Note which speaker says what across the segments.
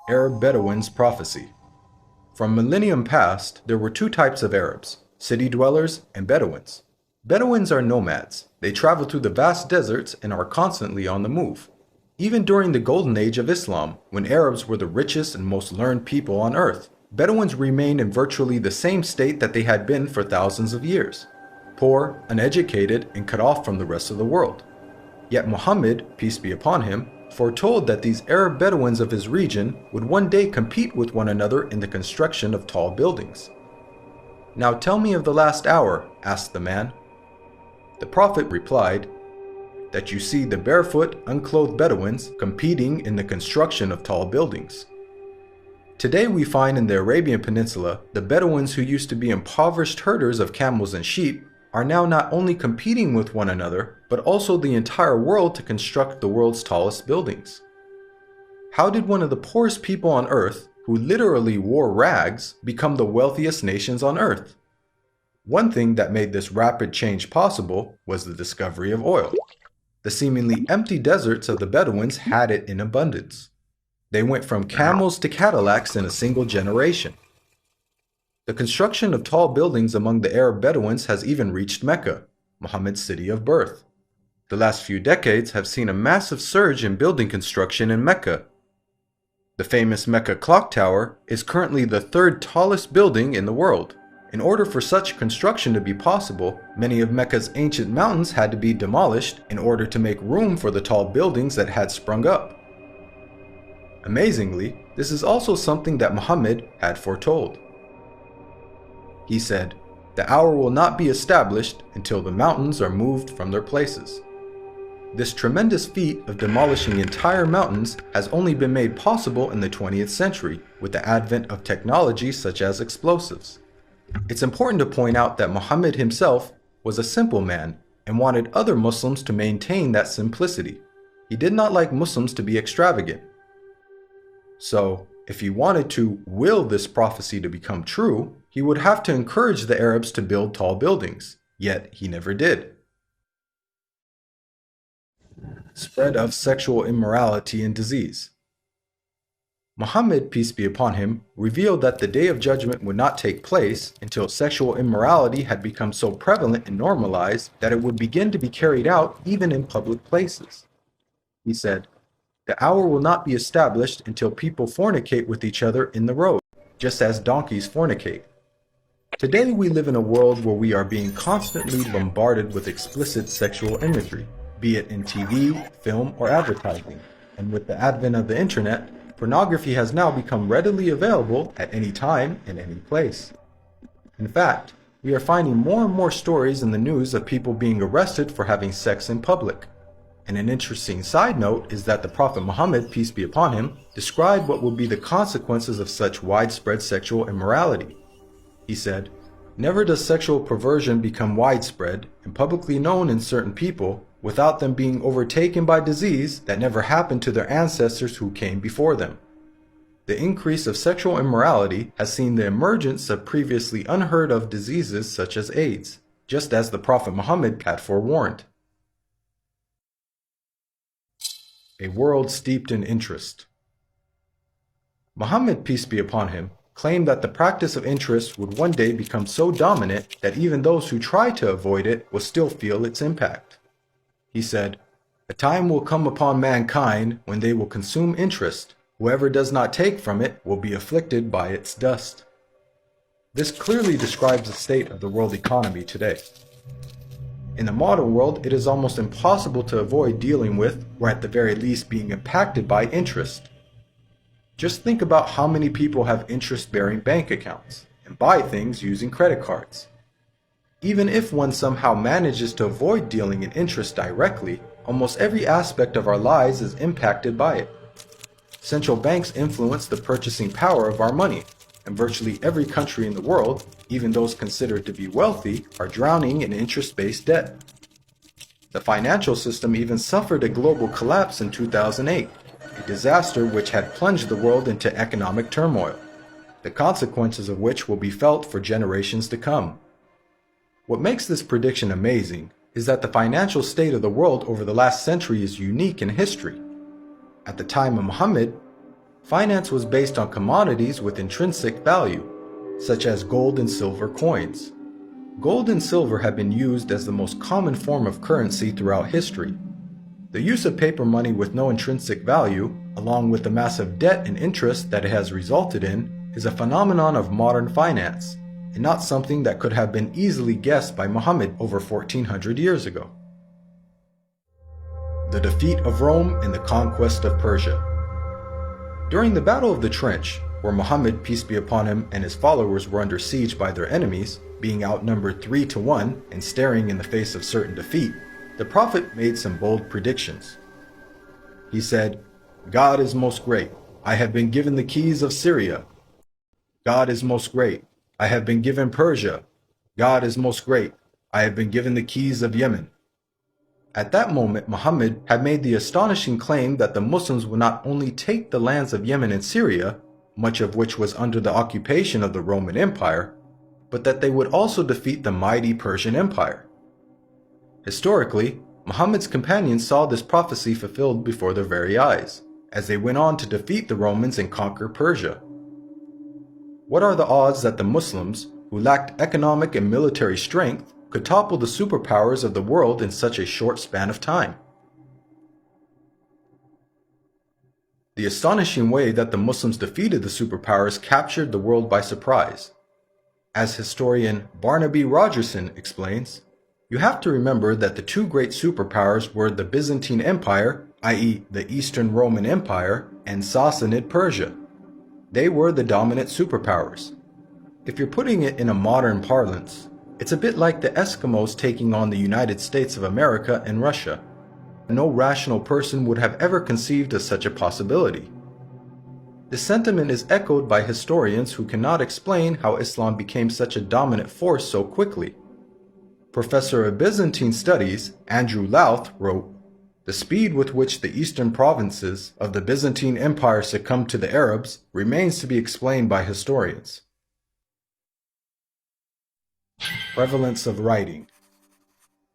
Speaker 1: Arab Bedouins prophecy. From millennium past, there were two types of Arabs, city dwellers and Bedouins. Bedouins are nomads. They travel through the vast deserts and are constantly on the move. Even during the golden age of Islam, when Arabs were the richest and most learned people on earth, Bedouins remained in virtually the same state that they had been for thousands of years. Poor, uneducated, and cut off from the rest of the world. Yet Muhammad, peace be upon him, foretold that these Arab Bedouins of his region would one day compete with one another in the construction of tall buildings. "Now tell me of the last hour," asked the man. The Prophet replied, "That you see the barefoot, unclothed Bedouins competing in the construction of tall buildings." Today we find in the Arabian Peninsula, the Bedouins who used to be impoverished herders of camels and sheep are now not only competing with one another, but also the entire world to construct the world's tallest buildings. How did one of the poorest people on earth, who literally wore rags, become the wealthiest nations on earth? One thing that made this rapid change possible was the discovery of oil. The seemingly empty deserts of the Bedouins had it in abundance. They went from camels to Cadillacs in a single generation. The construction of tall buildings among the Arab Bedouins has even reached Mecca, Muhammad's city of birth. The last few decades have seen a massive surge in building construction in Mecca. The famous Mecca Clock Tower is currently the third tallest building in the world. In order for such construction to be possible, many of Mecca's ancient mountains had to be demolished in order to make room for the tall buildings that had sprung up. Amazingly, this is also something that Muhammad had foretold. He said, "The hour will not be established until the mountains are moved from their places." This tremendous feat of demolishing entire mountains has only been made possible in the 20th century with the advent of technology such as explosives. It's important to point out that Muhammad himself was a simple man and wanted other Muslims to maintain that simplicity. He did not like Muslims to be extravagant. So, if he wanted to will this prophecy to become true, he would have to encourage the Arabs to build tall buildings, yet he never did. Spread of sexual immorality and disease. Muhammad, peace be upon him, revealed that the Day of Judgment would not take place until sexual immorality had become so prevalent and normalized that it would begin to be carried out even in public places. He said, "The hour will not be established until people fornicate with each other in the road, just as donkeys fornicate." Today we live in a world where we are being constantly bombarded with explicit sexual imagery, be it in TV, film, or advertising. And with the advent of the internet, pornography has now become readily available at any time and any place. In fact, we are finding more and more stories in the news of people being arrested for having sex in public. And an interesting side note is that the Prophet Muhammad, peace be upon him, described what will be the consequences of such widespread sexual immorality. He said, "Never does sexual perversion become widespread and publicly known in certain people without them being overtaken by disease that never happened to their ancestors who came before them." The increase of sexual immorality has seen the emergence of previously unheard of diseases such as AIDS, just as the Prophet Muhammad had forewarned. A world steeped in interest. Muhammad, peace be upon him, claimed that the practice of interest would one day become so dominant that even those who try to avoid it will still feel its impact. He said, "A time will come upon mankind when they will consume interest. Whoever does not take from it will be afflicted by its dust." This clearly describes the state of the world economy today. In the modern world, it is almost impossible to avoid dealing with, or at the very least being impacted by, interest. Just think about how many people have interest-bearing bank accounts and buy things using credit cards. Even if one somehow manages to avoid dealing in interest directly, almost every aspect of our lives is impacted by it. Central banks influence the purchasing power of our money, and virtually every country in the world, even those considered to be wealthy, are drowning in interest-based debt. The financial system even suffered a global collapse in 2008. A disaster which had plunged the world into economic turmoil, the consequences of which will be felt for generations to come. What makes this prediction amazing is that the financial state of the world over the last century is unique in history. At the time of Muhammad, Finance was based on commodities with intrinsic value, such as gold and silver coins. Gold and silver have been used as the most common form of currency throughout history. The use of paper money with no intrinsic value, along with the massive debt and interest that it has resulted in, is a phenomenon of modern finance, and not something that could have been easily guessed by Muhammad over 1400 years ago. The defeat of Rome and the conquest of Persia. During the Battle of the Trench, where Muhammad, peace be upon him, and his followers were under siege by their enemies, being outnumbered 3-1 and staring in the face of certain defeat, the Prophet made some bold predictions. He said, "God is most great. I have been given the keys of Syria. God is most great. I have been given Persia. God is most great. I have been given the keys of Yemen." At that moment, Muhammad had made the astonishing claim that the Muslims would not only take the lands of Yemen and Syria, much of which was under the occupation of the Roman Empire, but that they would also defeat the mighty Persian Empire. Historically, Muhammad's companions saw this prophecy fulfilled before their very eyes, as they went on to defeat the Romans and conquer Persia. What are the odds that the Muslims, who lacked economic and military strength, could topple the superpowers of the world in such a short span of time? The astonishing way that the Muslims defeated the superpowers captured the world by surprise. As historian Barnaby Rogerson explains, you have to remember that the two great superpowers were the Byzantine Empire, i.e. the Eastern Roman Empire, and Sassanid Persia. They were the dominant superpowers. If you're putting it in a modern parlance, it's a bit like the Eskimos taking on the United States of America and Russia. No rational person would have ever conceived of such a possibility. This sentiment is echoed by historians who cannot explain how Islam became such a dominant force so quickly. Professor of Byzantine Studies, Andrew Louth, wrote, "The speed with which the eastern provinces of the Byzantine Empire succumbed to the Arabs remains to be explained by historians." Prevalence of writing.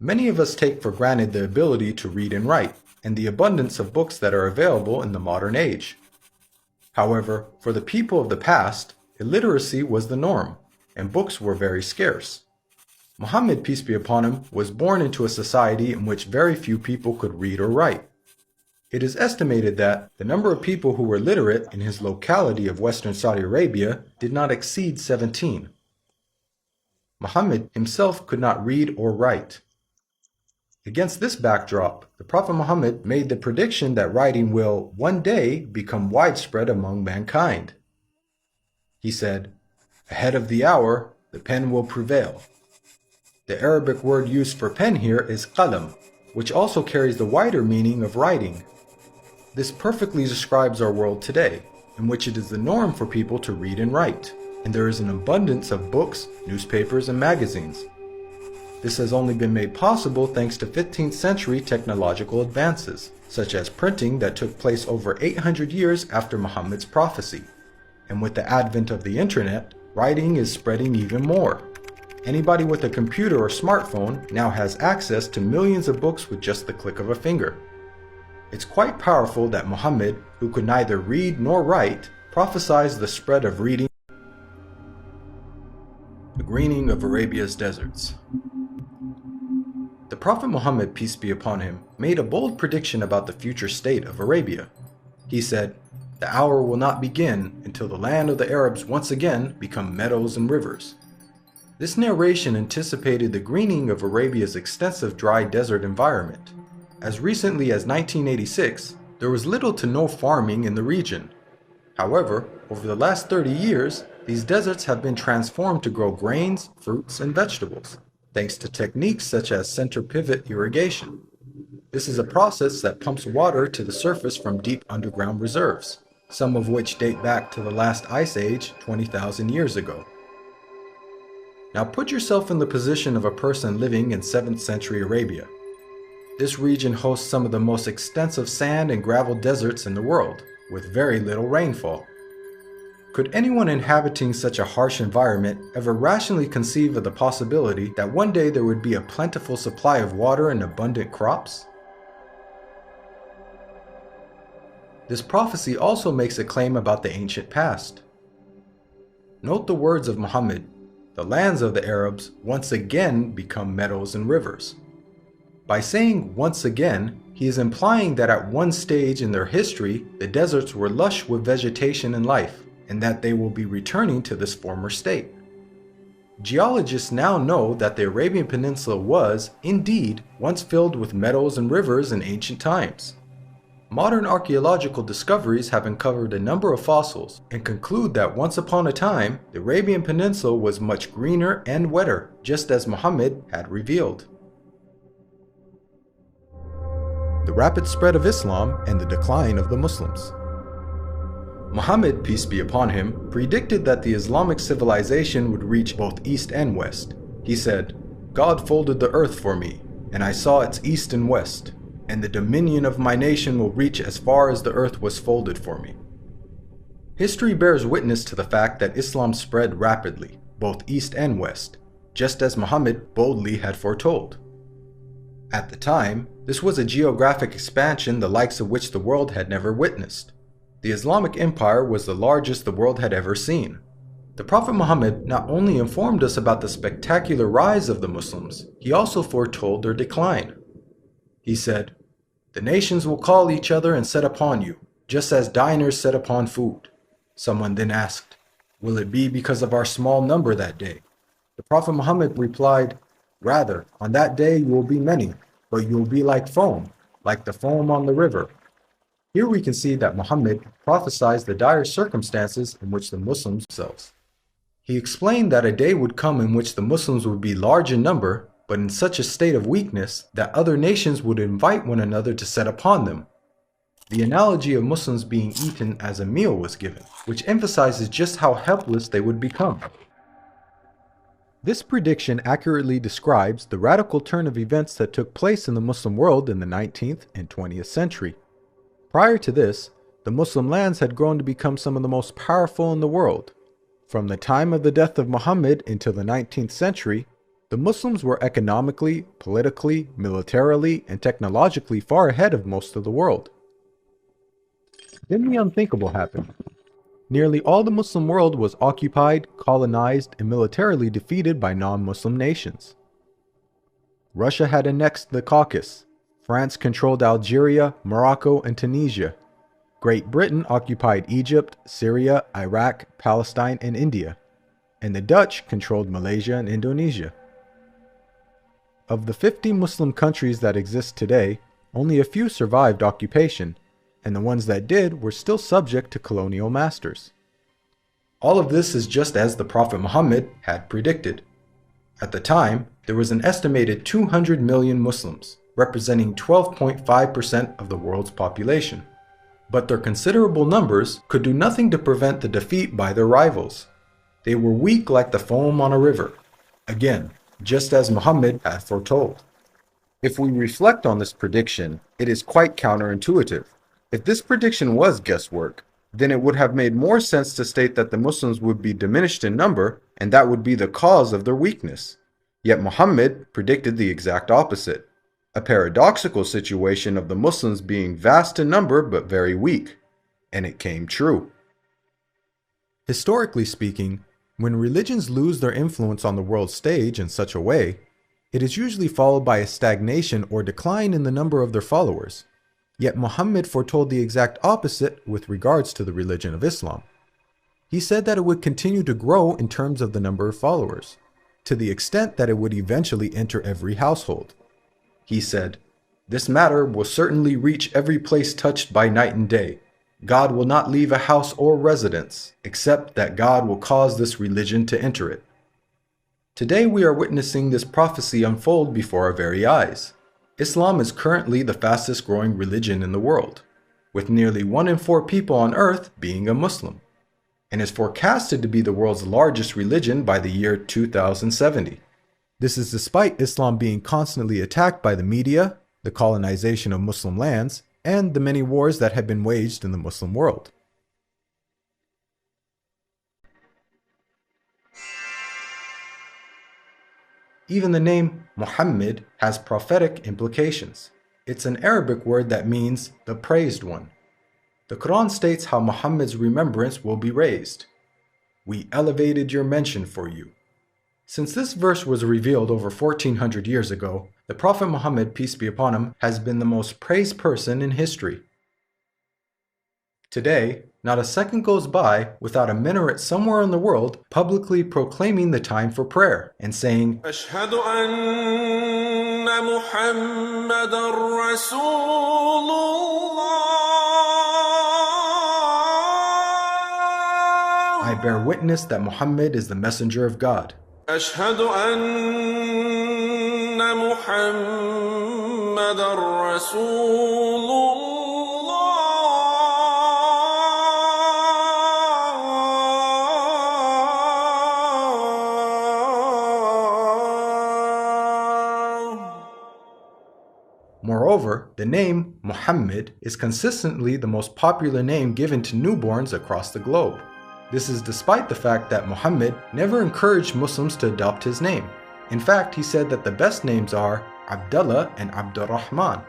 Speaker 1: Many of us take for granted the ability to read and write, and the abundance of books that are available in the modern age. However, for the people of the past, illiteracy was the norm, and books were very scarce. Muhammad, peace be upon him, was born into a society in which very few people could read or write. It is estimated that the number of people who were literate in his locality of Western Saudi Arabia did not exceed 17. Muhammad himself could not read or write. Against this backdrop, the Prophet Muhammad made the prediction that writing will one day become widespread among mankind. He said, "Ahead of the hour, the pen will prevail." The Arabic word used for pen here is qalam, which also carries the wider meaning of writing. This perfectly describes our world today, in which it is the norm for people to read and write, and there is an abundance of books, newspapers, and magazines. This has only been made possible thanks to 15th century technological advances, such as printing that took place over 800 years after Muhammad's prophecy. And with the advent of the internet, writing is spreading even more. Anybody with a computer or smartphone now has access to millions of books with just the click of a finger. It's quite powerful that Muhammad, who could neither read nor write, prophesied the spread of reading. The greening of Arabia's deserts. The Prophet Muhammad, peace be upon him, made a bold prediction about the future state of Arabia. He said, "The hour will not begin until the land of the Arabs once again become meadows and rivers." This narration anticipated the greening of Arabia's extensive dry desert environment. As recently as 1986, there was little to no farming in the region. However, over the last 30 years, these deserts have been transformed to grow grains, fruits, and vegetables, thanks to techniques such as center pivot irrigation. This is a process that pumps water to the surface from deep underground reserves, some of which date back to the last ice age 20,000 years ago. Now put yourself in the position of a person living in 7th century Arabia. This region hosts some of the most extensive sand and gravel deserts in the world, with very little rainfall. Could anyone inhabiting such a harsh environment ever rationally conceive of the possibility that one day there would be a plentiful supply of water and abundant crops? This prophecy also makes a claim about the ancient past. Note the words of Muhammad, "The lands of the Arabs once again become meadows and rivers." By saying once again, he is implying that at one stage in their history, the deserts were lush with vegetation and life, and that they will be returning to this former state. Geologists now know that the Arabian Peninsula was, indeed, once filled with meadows and rivers in ancient times. Modern archaeological discoveries have uncovered a number of fossils and conclude that once upon a time, the Arabian Peninsula was much greener and wetter, just as Muhammad had revealed. The rapid spread of Islam and the decline of the Muslims. Muhammad, peace be upon him, predicted that the Islamic civilization would reach both east and west. He said, "God folded the earth for me, and I saw its east and west, and the dominion of my nation will reach as far as the earth was folded for me." History bears witness to the fact that Islam spread rapidly, both east and west, just as Muhammad boldly had foretold. At the time, this was a geographic expansion the likes of which the world had never witnessed. The Islamic Empire was the largest the world had ever seen. The Prophet Muhammad not only informed us about the spectacular rise of the Muslims, he also foretold their decline. He said, "The nations will call each other and set upon you, just as diners set upon food." Someone then asked, "Will it be because of our small number that day?" The Prophet Muhammad replied, "Rather, on that day you will be many, but you will be like foam, like the foam on the river." Here we can see that Muhammad prophesied the dire circumstances in which the Muslims themselves. He explained that a day would come in which the Muslims would be large in number, but in such a state of weakness that other nations would invite one another to set upon them. The analogy of Muslims being eaten as a meal was given, which emphasizes just how helpless they would become. This prediction accurately describes the radical turn of events that took place in the Muslim world in the 19th and 20th century. Prior to this, the Muslim lands had grown to become some of the most powerful in the world. From the time of the death of Muhammad until the 19th century, the Muslims were economically, politically, militarily, and technologically far ahead of most of the world. Then the unthinkable happened. Nearly all the Muslim world was occupied, colonized, and militarily defeated by non-Muslim nations. Russia had annexed the Caucasus. France controlled Algeria, Morocco, and Tunisia. Great Britain occupied Egypt, Syria, Iraq, Palestine, and India. And the Dutch controlled Malaysia and Indonesia. Of the 50 Muslim countries that exist today, only a few survived occupation, and the ones that did were still subject to colonial masters. All of this is just as the Prophet Muhammad had predicted. At the time, there was an estimated 200 million Muslims, representing 12.5% of the world's population. But their considerable numbers could do nothing to prevent the defeat by their rivals. They were weak like the foam on a river. Again, just as Muhammad had foretold. If we reflect on this prediction, it is quite counterintuitive. If this prediction was guesswork, then it would have made more sense to state that the Muslims would be diminished in number, and that would be the cause of their weakness. Yet Muhammad predicted the exact opposite. A paradoxical situation of the Muslims being vast in number but very weak. And it came true. Historically speaking, when religions lose their influence on the world stage in such a way, it is usually followed by a stagnation or decline in the number of their followers. Yet Muhammad foretold the exact opposite with regards to the religion of Islam. He said that it would continue to grow in terms of the number of followers, to the extent that it would eventually enter every household. He said, "This matter will certainly reach every place touched by night and day. God will not leave a house or residence, except that God will cause this religion to enter it." Today we are witnessing this prophecy unfold before our very eyes. Islam is currently the fastest growing religion in the world, with nearly 1 in 4 people on earth being a Muslim, and is forecasted to be the world's largest religion by the year 2070. This is despite Islam being constantly attacked by the media, the colonization of Muslim lands, and the many wars that have been waged in the Muslim world. Even the name Muhammad has prophetic implications. It's an Arabic word that means the praised one. The Quran states how Muhammad's remembrance will be raised. We elevated your mention for you. Since this verse was revealed over 1400 years ago, the Prophet Muhammad, peace be upon him, has been the most praised person in history. Today, not a second goes by without a minaret somewhere in the world publicly proclaiming the time for prayer and saying,
Speaker 2: أشهد أن محمدًا رسول الله.
Speaker 1: I bear witness that Muhammad is the messenger of God.
Speaker 2: أشهد أن محمدًا رسول الله.
Speaker 1: Moreover, the name Muhammad is consistently the most popular name given to newborns across the globe. This is despite the fact that Muhammad never encouraged Muslims to adopt his name. In fact, he said that the best names are Abdullah and Abdurrahman.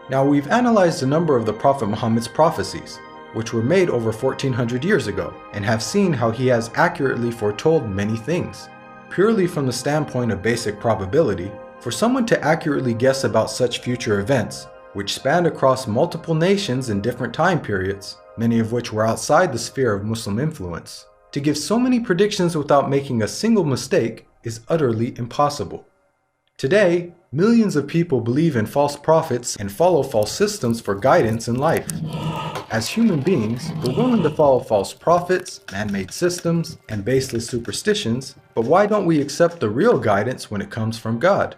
Speaker 1: Now, we've analyzed a number of the Prophet Muhammad's prophecies, which were made over 1400 years ago, and have seen how he has accurately foretold many things. Purely from the standpoint of basic probability, for someone to accurately guess about such future events, which spanned across multiple nations in different time periods, many of which were outside the sphere of Muslim influence, to give so many predictions without making a single mistake is utterly impossible. Today, millions of people believe in false prophets and follow false systems for guidance in life. As human beings, we're willing to follow false prophets, man-made systems, and baseless superstitions, but why don't we accept the real guidance when it comes from God?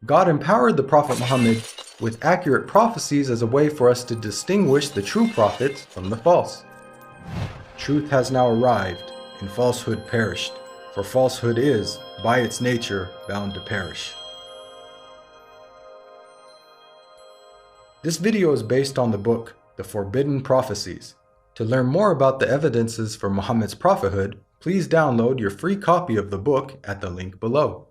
Speaker 1: God empowered the Prophet Muhammad with accurate prophecies as a way for us to distinguish the true prophets from the false. Truth has now arrived, and falsehood perished, for falsehood is, by its nature, bound to perish. This video is based on the book, The Forbidden Prophecies. To learn more about the evidences for Muhammad's prophethood, please download your free copy of the book at the link below.